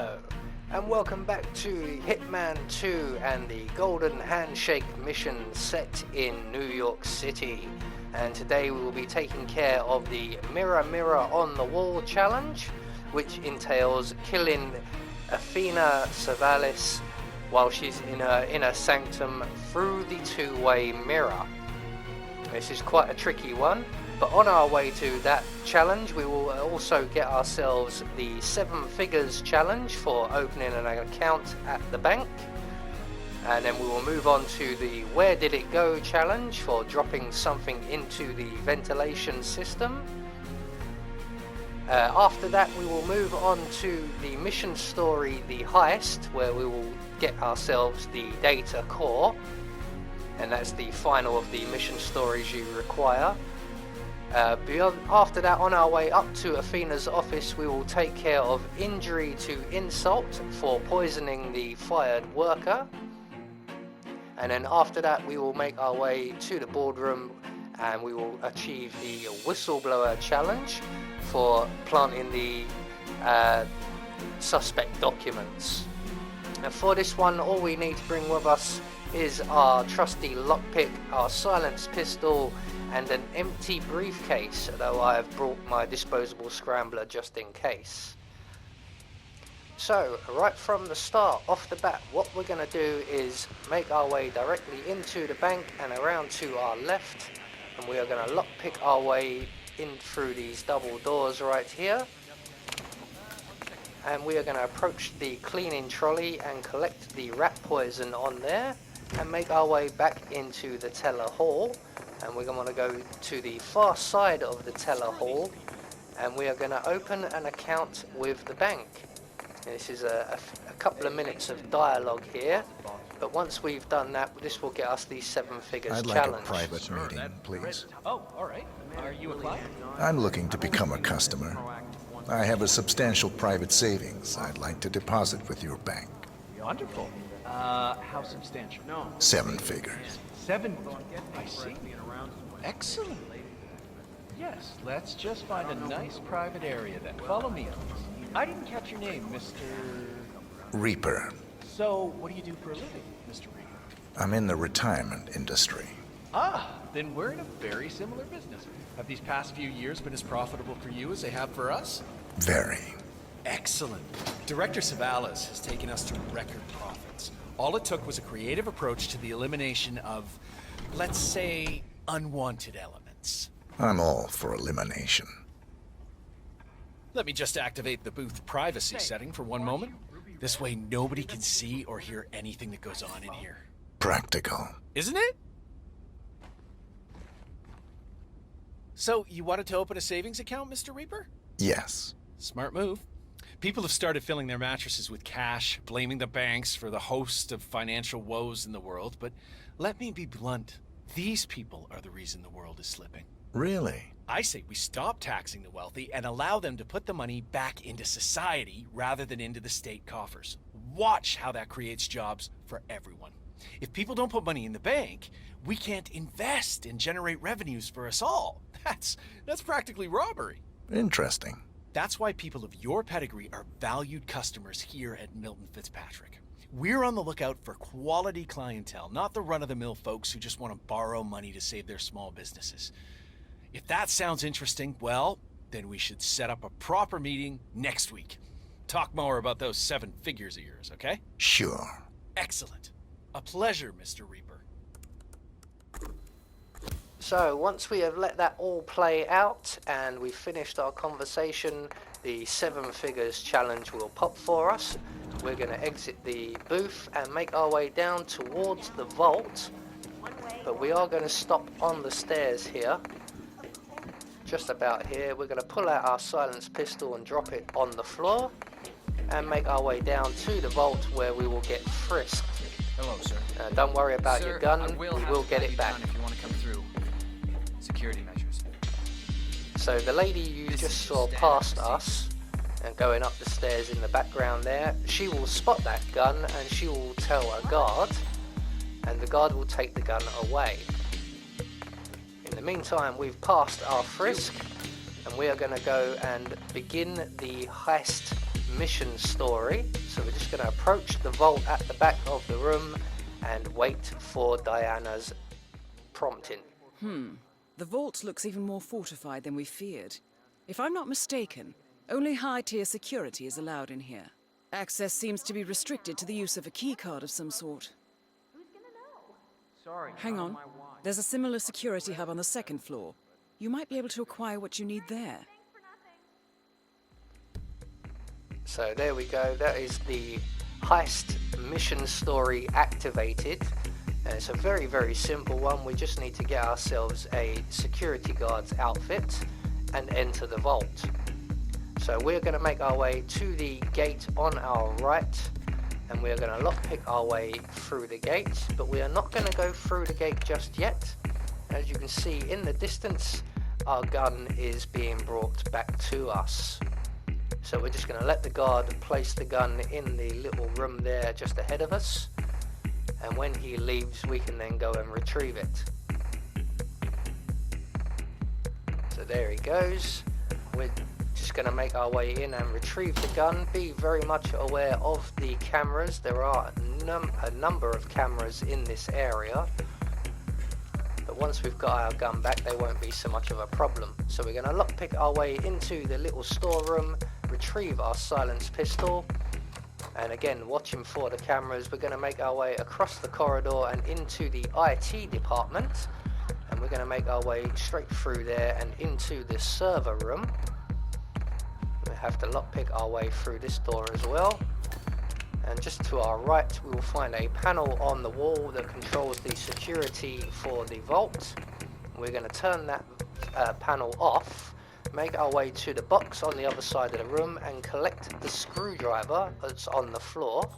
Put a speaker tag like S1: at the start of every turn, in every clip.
S1: Hello, and welcome back to Hitman 2 and the Golden Handshake mission set in New York City. And today we will be taking care of the Mirror Mirror on the Wall challenge, which entails killing Athena Savalis while she's in her inner sanctum through the two-way mirror. This is quite a tricky one, but on our way to that challenge we will also get ourselves the 7 figures challenge for opening an account at the bank, and then we will move on to the where did it go challenge for dropping something into the ventilation system. After that we will move on to the mission story, the heist, where we will get ourselves the data core, and that's the final of the mission stories you require. After that, on our way up to Athena's office, we will take care of injury to insult for poisoning the fired worker. And then after that, we will make our way to the boardroom and we will achieve the whistleblower challenge for planting the suspect documents. And for this one, all we need to bring with us is our trusty lockpick, our silenced pistol, and an empty briefcase, though I have brought my disposable scrambler just in case. So, right from the start, off the bat, what we're going to do is make our way directly into the bank and around to our left, and we are going to lockpick our way in through these double doors right here. And we are going to approach the cleaning trolley and collect the rat poison on there, and make our way back into the teller hall. And we're going to go to the far side of the teller hall, and we are going to open an account with the bank. This is a couple of minutes of dialogue here, but once we've done that, this will get us the 7 figures challenge.
S2: I'd like a private meeting, please.
S3: Oh, all right. Are you a client?
S2: I'm looking to become a customer. I have a substantial private savings I'd like to deposit with your bank.
S3: Wonderful. How substantial? No.
S2: 7 figures.
S3: 7. I see. Excellent. Yes, let's just find a nice private area then. Follow me on this. I didn't catch your name, Mr.
S2: Reaper.
S3: So, what do you do for a living, Mr. Reaper?
S2: I'm in the retirement industry.
S3: Ah, then we're in a very similar business. Have these past few years been as profitable for you as they have for us?
S2: Very.
S4: Excellent. Director Savalas has taken us to record profits. All it took was a creative approach to the elimination of, let's say, unwanted elements.
S2: I'm all for elimination.
S4: Let me just activate the booth privacy setting for one moment. This way nobody can see or hear anything that goes on in here.
S2: Practical.
S4: Isn't it? So, you wanted to open a savings account, Mr. Reaper?
S2: Yes.
S4: Smart move. People have started filling their mattresses with cash, blaming the banks for the host of financial woes in the world, but let me be blunt. These people are the reason the world is slipping.
S2: Really?
S4: I say we stop taxing the wealthy and allow them to put the money back into society rather than into the state coffers. Watch how that creates jobs for everyone. If people don't put money in the bank, we can't invest and generate revenues for us all. That's practically robbery.
S2: Interesting.
S4: That's why people of your pedigree are valued customers here at Milton Fitzpatrick. We're on the lookout for quality clientele, not the run-of-the-mill folks who just want to borrow money to save their small businesses. If that sounds interesting, well, then we should set up a proper meeting next week. Talk more about those 7 figures of yours, okay?
S2: Sure.
S4: Excellent. A pleasure, Mr. Reaper.
S1: So once we have let that all play out and we've finished our conversation, the 7 figures challenge will pop for us. We're going to exit the booth and make our way down towards the vault, but we are going to stop on the stairs here, just about here. We're going to pull out our silenced pistol and drop it on the floor and make our way down to the vault where we will get frisked.
S5: Hello, sir.
S1: Don't worry about your gun,
S5: we
S1: will get it back.
S5: If you want to come through. Security measures.
S1: So the lady you just saw past us and going up the stairs in the background there, she will spot that gun and she will tell a guard, and the guard will take the gun away. In the meantime, we've passed our frisk and we are going to go and begin the heist mission story. So we're just going to approach the vault at the back of the room and wait for Diana's prompting.
S6: The vault looks even more fortified than we feared. If I'm not mistaken, only high-tier security is allowed in here. Access seems to be restricted to the use of a keycard of some sort.
S3: Sorry.
S6: Hang on. There's a similar security hub on the second floor. You might be able to acquire what you need there.
S1: So there we go, that is the heist mission story activated. And it's a very, very simple one. We just need to get ourselves a security guard's outfit and enter the vault. So we're going to make our way to the gate on our right, and we're going to lockpick our way through the gate, but we are not going to go through the gate just yet. As you can see in the distance, our gun is being brought back to us. So we're just going to let the guard place the gun in the little room there just ahead of us, and when he leaves we can then go and retrieve it. So there he goes. We're just going to make our way in and retrieve the gun. Be very much aware of the cameras. There are a number of cameras in this area, but once we've got our gun back they won't be so much of a problem. So we're going to lockpick our way into the little storeroom, retrieve our silenced pistol, and again watching for the cameras. We're going to make our way across the corridor and into the IT department, and we're going to make our way straight through there and into the server room. We have to lockpick our way through this door as well, and just to our right we will find a panel on the wall that controls the security for the vault. We're going to turn that panel off, make our way to the box on the other side of the room and collect the screwdriver that's on the floor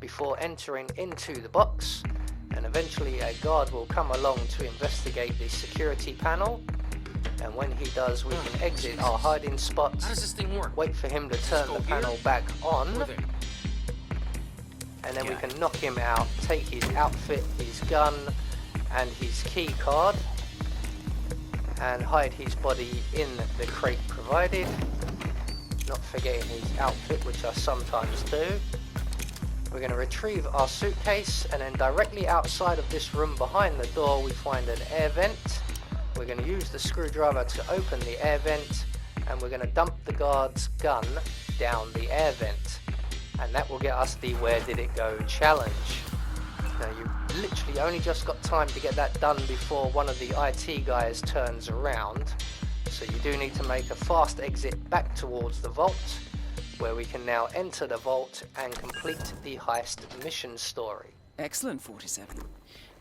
S1: before entering into the box, and eventually a guard will come along to investigate the security panel, and when he does we can exit our hiding spot.
S5: How does this thing work?
S1: Wait for him to turn the panel back on, and then we can knock him out, take his outfit, his gun and his key card, and hide his body in the crate provided, not forgetting his outfit, which I sometimes do. We're going to retrieve our suitcase, and then directly outside of this room behind the door we find an air vent. We're going to use the screwdriver to open the air vent, and we're going to dump the guard's gun down the air vent, and that will get us the "Where did it go?" challenge. Now you literally only just got time to get that done before one of the IT guys turns around, so you do need to make a fast exit back towards the vault, where we can now enter the vault and complete the heist mission story.
S6: Excellent, 47.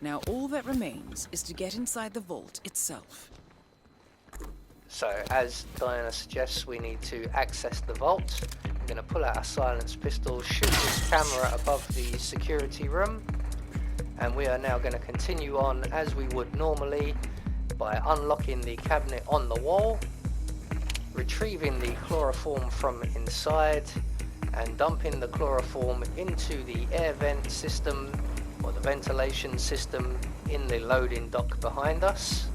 S6: Now all that remains is to get inside the vault itself.
S1: So as Diana suggests, we need to access the vault. We're going to pull out our silenced pistol, shoot this camera above the security room, and we are now going to continue on as we would normally by unlocking the cabinet on the wall, retrieving the chloroform from inside and dumping the chloroform into the air vent system, or the ventilation system, in the loading dock behind us,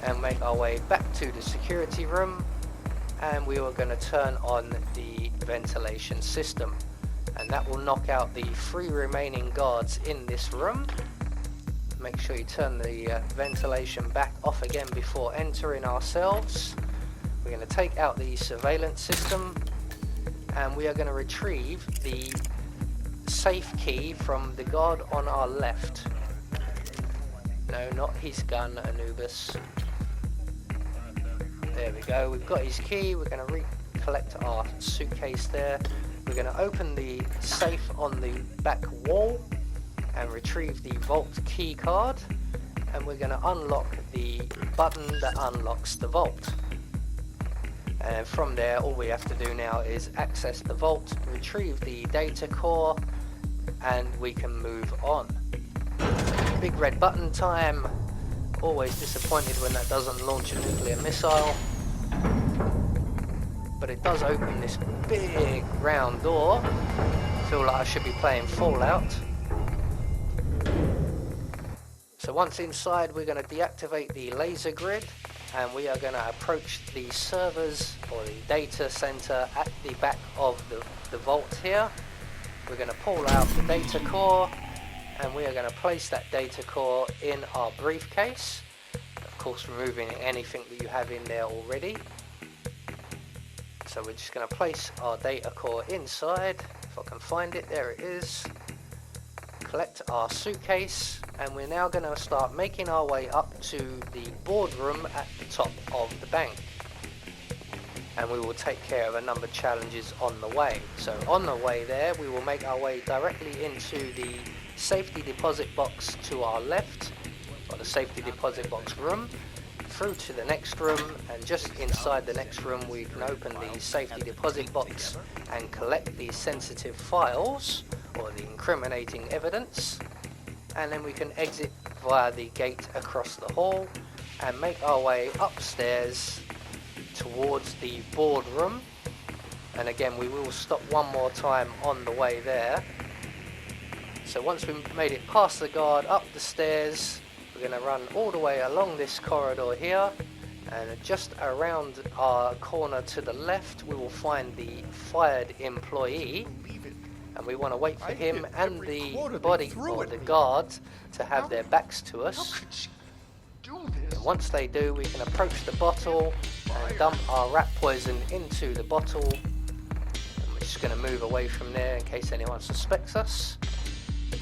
S1: and make our way back to the security room, and we are going to turn on the ventilation system, and that will knock out the 3 remaining guards in this room. Make sure you turn the ventilation back off again before entering ourselves. We're going to take out the surveillance system, and we are going to retrieve the safe key from the guard on our left. No, not his gun, Anubis. There we go, we've got his key. We're going to recollect our suitcase there. We're going to open the safe on the back wall and retrieve the vault key card, and we're going to unlock the button that unlocks the vault. And from there all we have to do now is access the vault, retrieve the data core, and we can move on. Big red button time. Always disappointed when that doesn't launch a nuclear missile, but it does open this big round door. Feel like I should be playing Fallout. So once inside we're going to deactivate the laser grid, and we are going to approach the servers or the data center at the back of the vault here. We're going to pull out the data core, and we are going to place that data core in our briefcase, of course removing anything that you have in there already. So we're just going to place our data core inside. If I can find it, there it is. Collect our suitcase, and we're now going to start making our way up to the boardroom at the top of the bank. And we will take care of a number of challenges on the way. So on the way there, we will make our way directly into the safety deposit box to our left, or the safety deposit box room, through to the next room, and just inside the next room we can open the safety deposit box and collect the sensitive files, or the incriminating evidence, and then we can exit via the gate across the hall and make our way upstairs towards the boardroom. And again, we will stop one more time on the way there. So once we've made it past the guard, up the stairs, we're going to run all the way along this corridor here, and just around our corner to the left we will find the fired employee, and we want to wait for him and the body or the guard to have their backs to us. And once they do, we can approach the bottle and dump our rat poison into the bottle. And we're just going to move away from there in case anyone suspects us.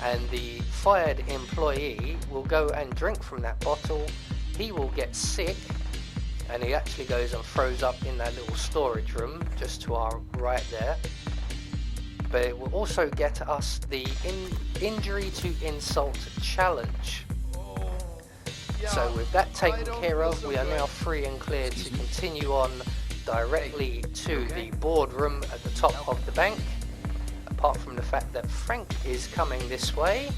S1: And the fired employee will go and drink from that bottle. He will get sick, and he actually goes and throws up in that little storage room just to our right there. But it will also get us the injury to insult challenge. So with that taken care of, we are now free and clear to continue on directly to the boardroom at the top of the bank. Apart from the fact that Frank is coming this way,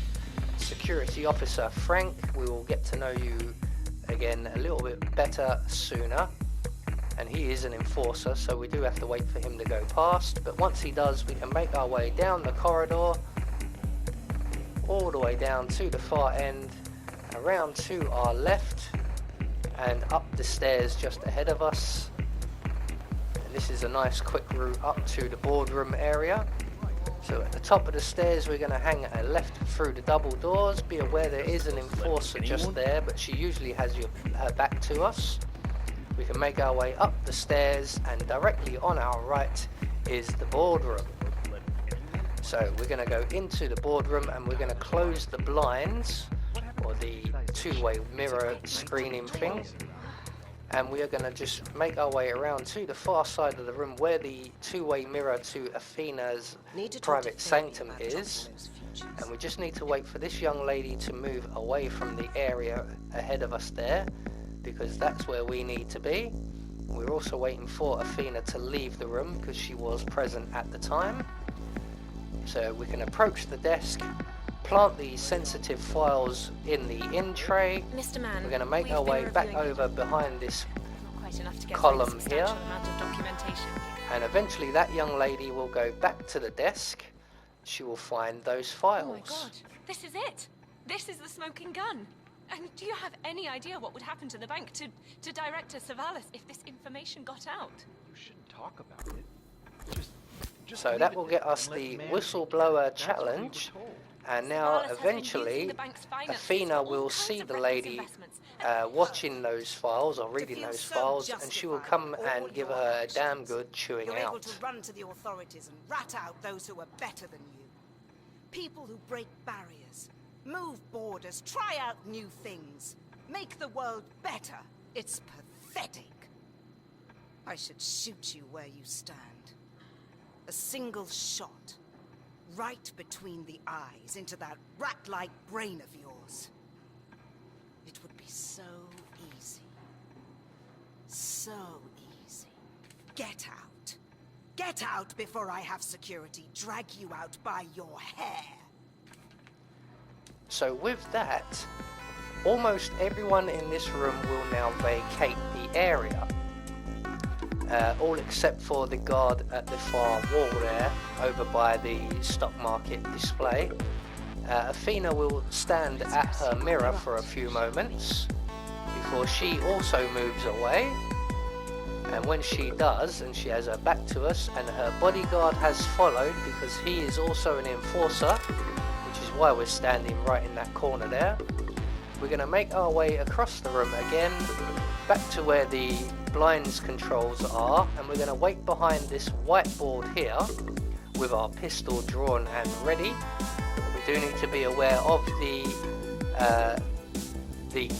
S1: Security Officer Frank, we will get to know you again a little bit better sooner. And he is an enforcer, so we do have to wait for him to go past. But once he does, we can make our way down the corridor, all the way down to the far end, around to our left, and up the stairs just ahead of us. And this is a nice quick route up to the boardroom area. So at the top of the stairs we're going to hang a left through the double doors. Be aware there is an enforcer just there, but she usually has her back to us. We can make our way up the stairs, and directly on our right is the boardroom. So we're going to go into the boardroom, and we're going to close the blinds, or the two-way mirror screening thing, and we are going to just make our way around to the far side of the room where the two-way mirror to Athena's private sanctum is, and we just need to wait for this young lady to move away from the area ahead of us there, because that's where we need to be. We're also waiting for Athena to leave the room because she was present at the time. So we can approach the desk, plant the sensitive files in the in tray.
S7: Mr. Mann,
S1: we're going to make our way back over behind this column here, and eventually that young lady will go back to the desk. She will find those files.
S7: Oh my god, this is it! This is the smoking gun! And do you have any idea what would happen to the bank, to Director Savalas, if this information got out?
S3: You shouldn't talk about it. Just
S1: so that will get us the whistleblower challenge. And now eventually Athena will see the lady watching those files or reading those files, and she will come and give her a damn good chewing
S8: You're
S1: out.
S8: able to run to the authorities and rat out those who are better than you. People who break barriers, move borders, try out new things, make the world better. It's pathetic. I should shoot you where you stand. A single shot. Right between the eyes, into that rat-like brain of yours. It would be so easy. So easy. Get out. Get out before I have security drag you out by your hair.
S1: So with that, almost everyone in this room will now vacate the area. All except for the guard at the far wall there, over by the stock market display. Athena will stand at her mirror for a few moments before she also moves away. And when she does, and she has her back to us, and her bodyguard has followed because he is also an enforcer, which is why we're standing right in that corner there, we're going to make our way across the room again, back to where the blinds controls are, and we're going to wait behind this whiteboard here with our pistol drawn and ready. We do need to be aware of the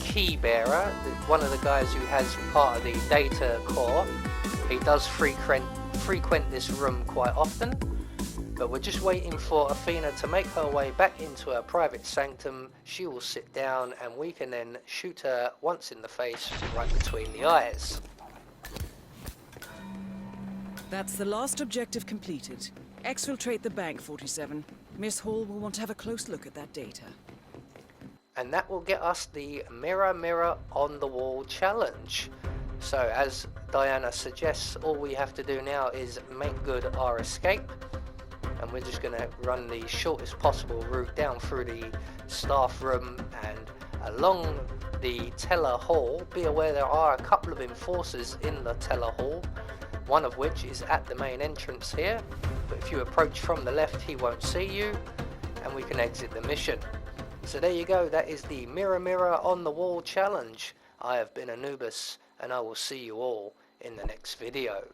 S1: key bearer, one of the guys who has part of the data core. He does frequent this room quite often, but we're just waiting for Athena to make her way back into her private sanctum. She will sit down and we can then shoot her once in the face, right between the eyes.
S6: That's the last objective completed. Exfiltrate the bank, 47. Miss Hall will want to have a close look at that data.
S1: And that will get us the mirror mirror on the wall challenge. So as Diana suggests, all we have to do now is make good our escape, and we're just going to run the shortest possible route down through the staff room and along the teller hall. Be aware there are a couple of enforcers in the teller hall, one of which is at the main entrance here, but if you approach from the left he won't see you, and we can exit the mission. So there you go, that is the Mirror Mirror on the Wall challenge. I have been Anubis, and I will see you all in the next video.